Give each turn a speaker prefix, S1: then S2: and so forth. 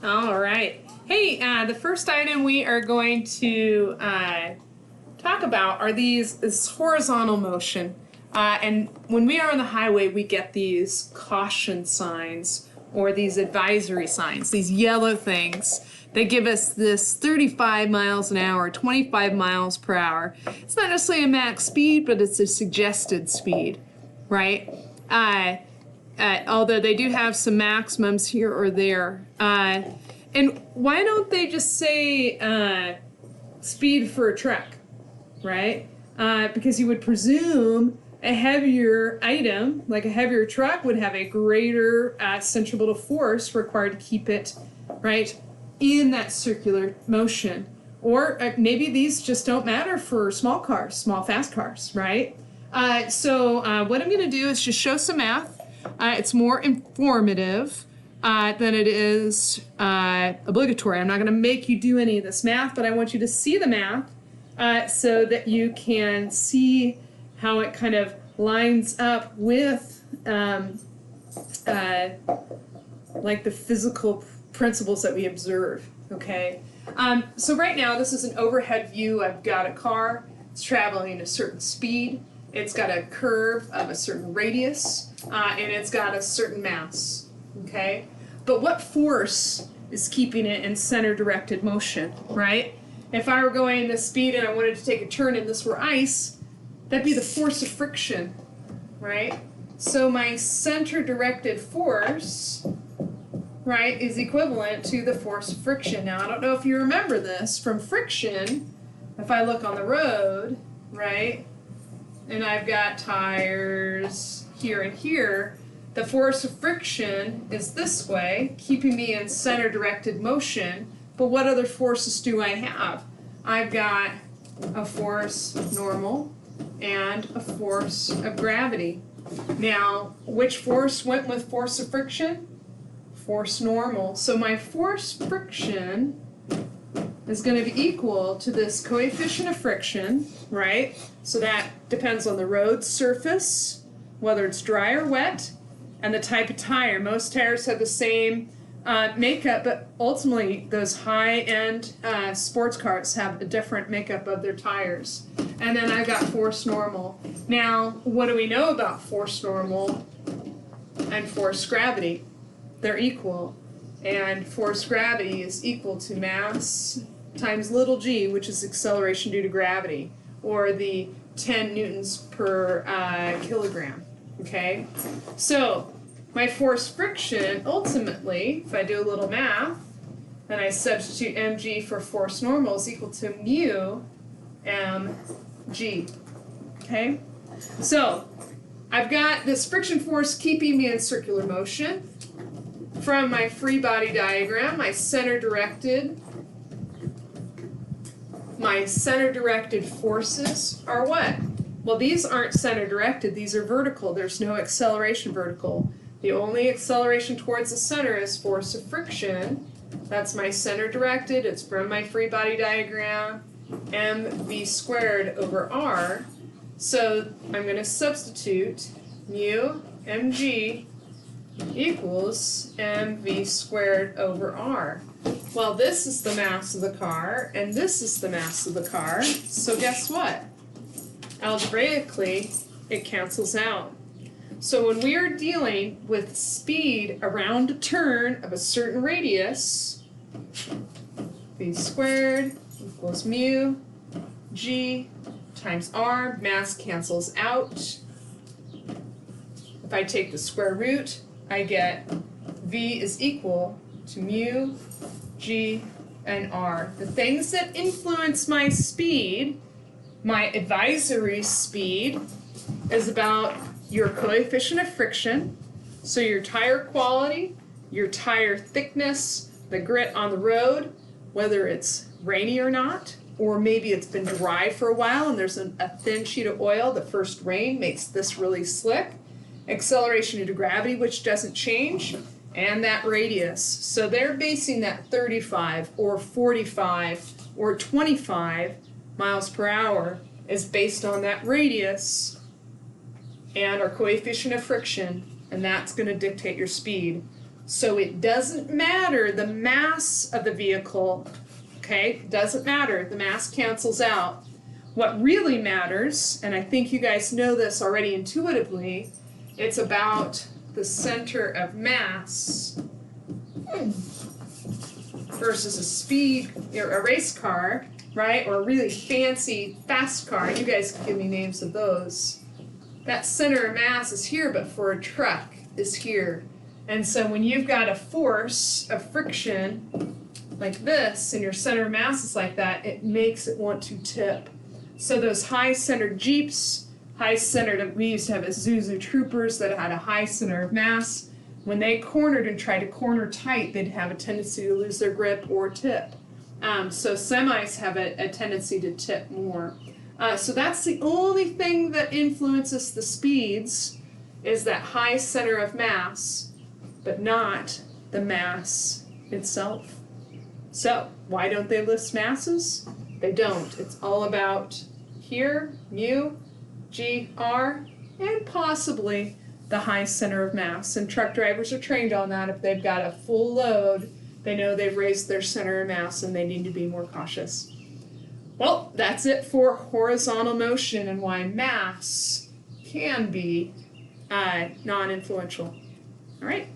S1: All right. Hey, the first item we are going to talk about are this horizontal motion. And when we are on the highway, we get these caution signs or these advisory signs, these yellow things. They give us this 35 miles an hour, 25 miles per hour. It's not necessarily a max speed, but it's a suggested speed, right? Although they do have some maximums here or there. And why don't they just say speed for a truck, right? Because you would presume a heavier item, like a heavier truck, would have a greater centripetal force required to keep it, right, in that circular motion. Or maybe these just don't matter for small cars, small fast cars, right? So what I'm going to do is just show some math. It's more informative than it is obligatory. I'm not going to make you do any of this math, but I want you to see the math so that you can see how it kind of lines up with like the physical principles that we observe, okay? So right now, this is an overhead view. I've got a car. It's traveling at a certain speed. It's got a curve of a certain radius, and it's got a certain mass, okay? But what force is keeping it in center-directed motion, right? If I were going this speed and I wanted to take a turn and this were ice, that'd be the force of friction, right? So my center-directed force, right, is equivalent to the force of friction. Now, I don't know if you remember this from friction. If I look on the road, right, and I've got tires here and here, the force of friction is this way, keeping me in center-directed motion. But what other forces do I have? I've got a force normal and a force of gravity. Now, which force went with force of friction? Force normal. So my force friction is going to be equal to this coefficient of friction, right? So that depends on the road surface, whether it's dry or wet, and the type of tire. Most tires have the same makeup, but ultimately those high-end sports cars have a different makeup of their tires. And then I've got force normal. Now, what do we know about force normal and force gravity? They're equal. And force gravity is equal to mass times little g, which is acceleration due to gravity, or the 10 newtons per kilogram. Okay? So, my force friction, ultimately, if I do a little math, and I substitute mg for force normal, is equal to mu mg. Okay? So, I've got this friction force keeping me in circular motion. From my free body diagram, my center-directed forces are what? Well, these aren't center-directed, these are vertical. There's no acceleration vertical. The only acceleration towards the center is force of friction. That's my center-directed. It's from my free body diagram, mv squared over r. So I'm going to substitute mu mg equals mv squared over r. Well, this is the mass of the car, and this is the mass of the car. So guess what? Algebraically, it cancels out. So when we are dealing with speed around a turn of a certain radius, v squared equals mu g times r, mass cancels out. If I take the square root, I get v is equal to mu g and r. The things that influence my speed, my advisory speed, is about your coefficient of friction, so your tire quality, your tire thickness, the grit on the road, whether it's rainy or not, or maybe it's been dry for a while and there's a thin sheet of oil. The first rain makes this really slick. Acceleration due to gravity, which doesn't change, and that radius. So they're basing that 35 or 45 or 25 miles per hour is based on that radius and our coefficient of friction, and that's going to dictate your speed. So it doesn't matter the mass of the vehicle, okay? It doesn't matter. The mass cancels out. What really matters, and I think you guys know this already intuitively, it's about the center of mass versus a speed, or a race car, right? Or a really fancy, fast car. You guys can give me names of those. That center of mass is here, but for a truck is here. And so when you've got a force of friction like this, and your center of mass is like that, it makes it want to tip. So those high-centered Jeeps, high-centered, we used to have Isuzu Troopers that had a high center of mass. When they cornered and tried to corner tight, they'd have a tendency to lose their grip or tip. So semis have a tendency to tip more. So that's the only thing that influences the speeds, is that high center of mass, but not the mass itself. So why don't they list masses? They don't. It's all about here, mu, g, r, and possibly the high center of mass. And truck drivers are trained on that. If they've got a full load, they know they've raised their center of mass and they need to be more cautious. Well, that's it for horizontal motion and why mass can be non-influential. All right.